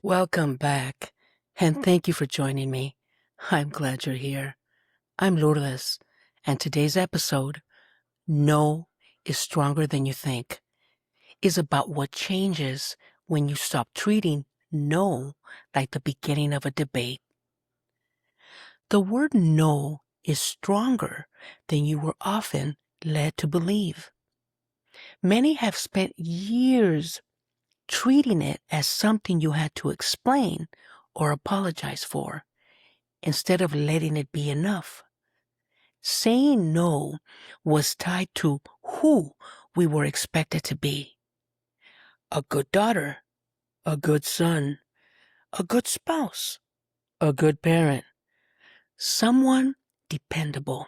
Welcome back, and thank you for joining me. I'm glad you're here. I'm Lourdes, and today's episode, No is Stronger Than You Think, is about what changes when you stop treating no like the beginning of a debate. The word no is stronger than you were often led to believe. Many have spent years treating it as something you had to explain or apologize for, instead of letting it be enough. Saying no was tied to who we were expected to be. A good daughter, a good son, a good spouse, a good parent, someone dependable,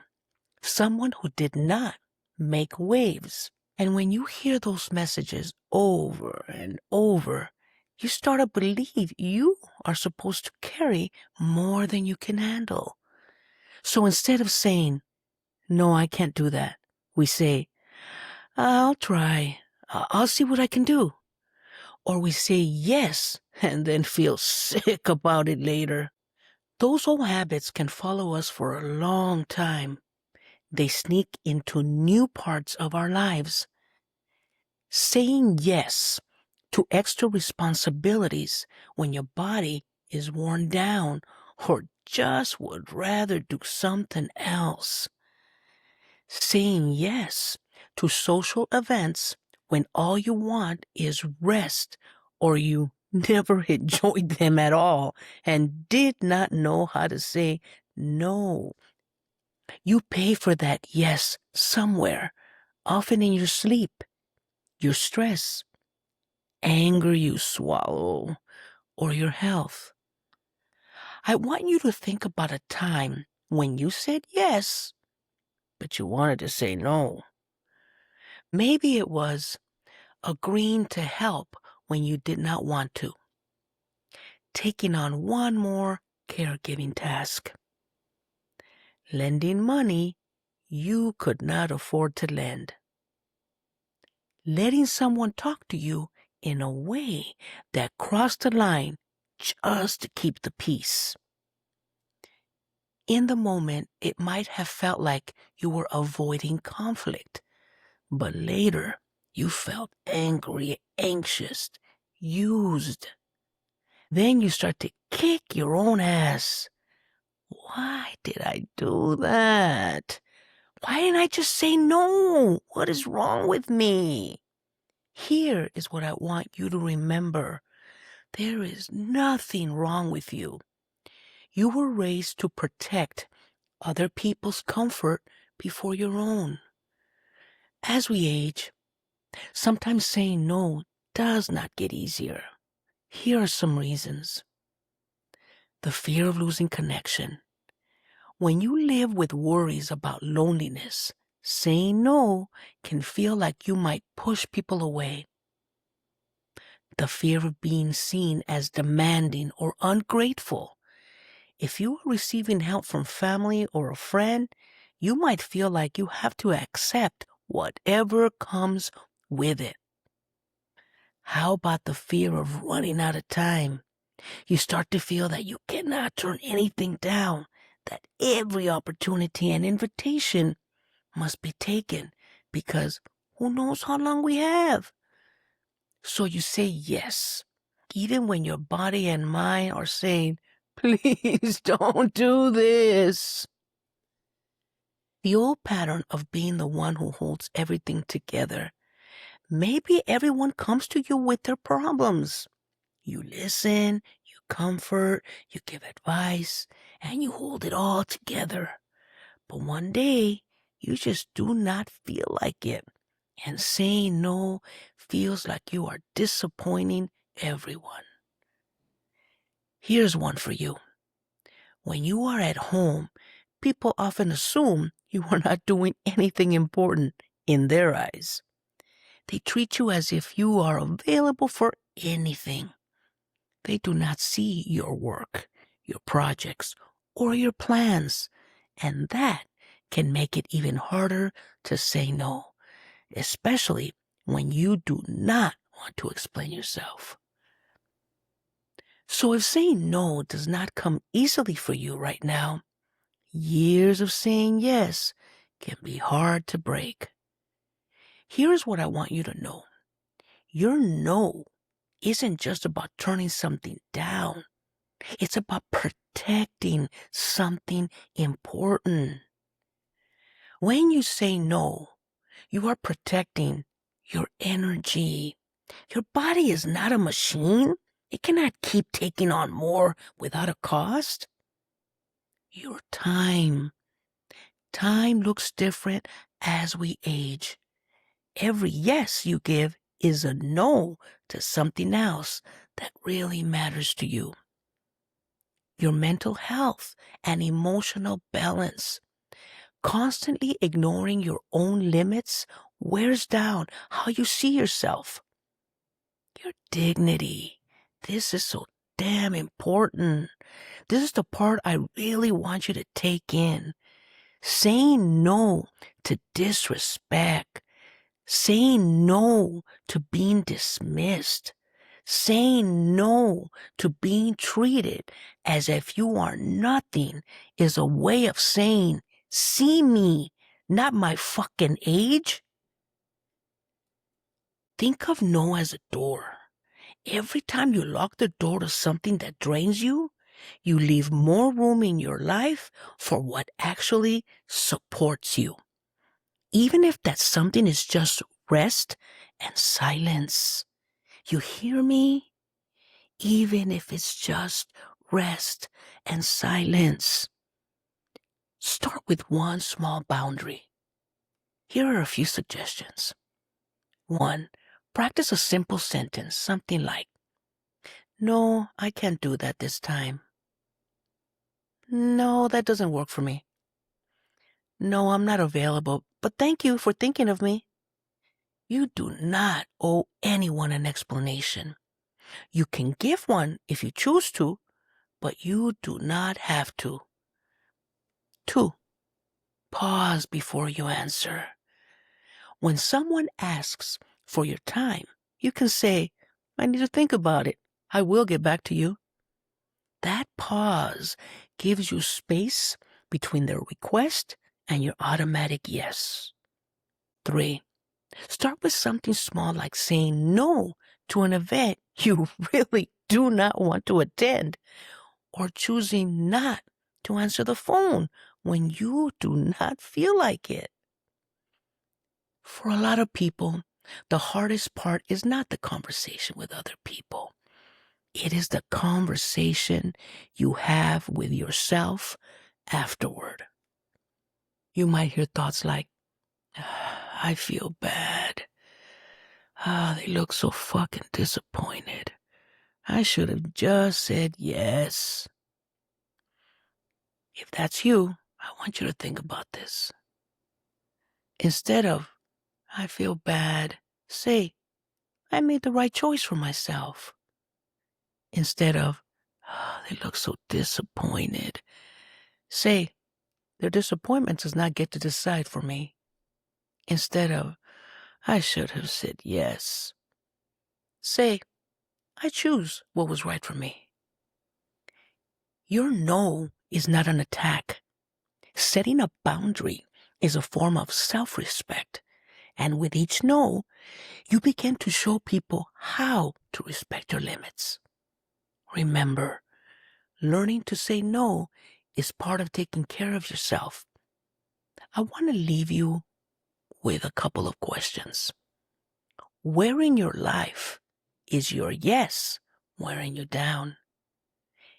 someone who did not make waves. And when you hear those messages over and over, you start to believe you are supposed to carry more than you can handle. So instead of saying, "No, I can't do that," we say, "I'll try. I'll see what I can do." Or we say yes and then feel sick about it later. Those old habits can follow us for a long time. They sneak into new parts of our lives. Saying yes to extra responsibilities when your body is worn down or just would rather do something else. Saying yes to social events when all you want is rest or you never enjoyed them at all and did not know how to say no. You pay for that yes somewhere, often in your sleep, your stress, anger you swallow, or your health. I want you to think about a time when you said yes, but you wanted to say no. Maybe it was agreeing to help when you did not want to, taking on one more caregiving task, lending money you could not afford to lend, letting someone talk to you in a way that crossed the line just to keep the peace. In the moment, it might have felt like you were avoiding conflict, but later you felt angry, anxious, used. Then you start to kick your own ass. Why did I do that? Why didn't I just say no? What is wrong with me? Here is what I want you to remember. There is nothing wrong with you. You were raised to protect other people's comfort before your own. As we age, sometimes saying no does not get easier. Here are some reasons. The fear of losing connection. When you live with worries about loneliness, saying no can feel like you might push people away. The fear of being seen as demanding or ungrateful. If you are receiving help from family or a friend, you might feel like you have to accept whatever comes with it. How about the fear of running out of time? You start to feel that you cannot turn anything down, that every opportunity and invitation must be taken because who knows how long we have. So you say yes, even when your body and mind are saying, "Please don't do this." The old pattern of being the one who holds everything together. Maybe everyone comes to you with their problems. You listen, you comfort, you give advice, and you hold it all together. But one day, you just do not feel like it. And saying no feels like you are disappointing everyone. Here's one for you. When you are at home, people often assume you are not doing anything important in their eyes. They treat you as if you are available for anything. They do not see your work, your projects, or your plans, and that can make it even harder to say no, especially when you do not want to explain yourself. So if saying no does not come easily for you right now, years of saying yes can be hard to break. Here's what I want you to know. Your no isn't just about turning something down. It's about protecting something important. When you say no, you are protecting your energy. Your body is not a machine. It cannot keep taking on more without a cost. Your time. Time looks different as we age. Every yes you give is a no to something else that really matters to you. Your mental health and emotional balance. Constantly ignoring your own limits wears down how you see yourself. Your dignity. This is so damn important. This is the part I really want you to take in. Saying no to disrespect. Saying no to being dismissed. Saying no to being treated as if you are nothing is a way of saying, see me, not my fucking age. Think of no as a door. Every time you lock the door to something that drains you, you leave more room in your life for what actually supports you. Even if that something is just rest and silence. You hear me? Even if it's just rest and silence. Start with one small boundary. Here are a few suggestions. 1. Practice a simple sentence, something like, no, I can't do that this time. No, that doesn't work for me. No, I'm not available, but thank you for thinking of me. You do not owe anyone an explanation. You can give one if you choose to, but you do not have to. 2. Pause before you answer. When someone asks for your time, you can say, I need to think about it. I will get back to you. That pause gives you space between their request and your automatic yes. 3. Start with something small like saying no to an event you really do not want to attend, or choosing not to answer the phone when you do not feel like it. For a lot of people, the hardest part is not the conversation with other people. It is the conversation you have with yourself afterward. You might hear thoughts like, I feel bad. They look so fucking disappointed. I should have just said yes. If that's you, I want you to think about this. Instead of, I feel bad, say, I made the right choice for myself. Instead of, they look so disappointed, say, their disappointment does not get to decide for me. Instead of, I should have said yes, say, I choose what was right for me. Your no is not an attack. Setting a boundary is a form of self-respect. And with each no, you begin to show people how to respect your limits. Remember, learning to say no is part of taking care of yourself. I want to leave you with a couple of questions. Where in your life is your yes wearing you down?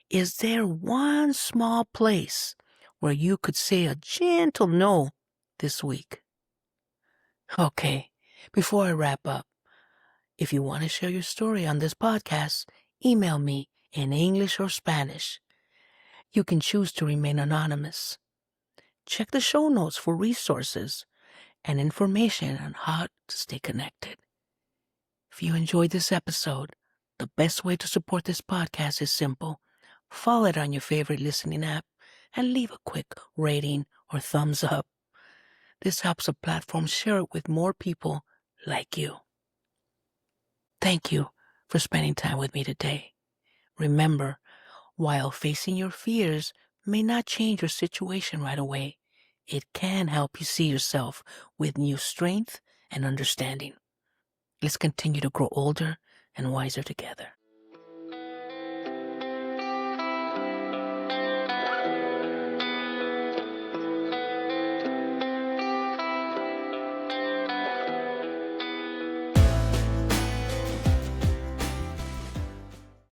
Is there one small place where you could say a gentle no this week? Okay, before I wrap up, if you want to share your story on this podcast, email me in English or Spanish. You can choose to remain anonymous. Check the show notes for resources and information on how to stay connected. If you enjoyed this episode, the best way to support this podcast is simple. Follow it on your favorite listening app and leave a quick rating or thumbs up. This helps a platform share it with more people like you. Thank you for spending time with me today. Remember, while facing your fears may not change your situation right away, it can help you see yourself with new strength and understanding. Let's continue to grow older and wiser together.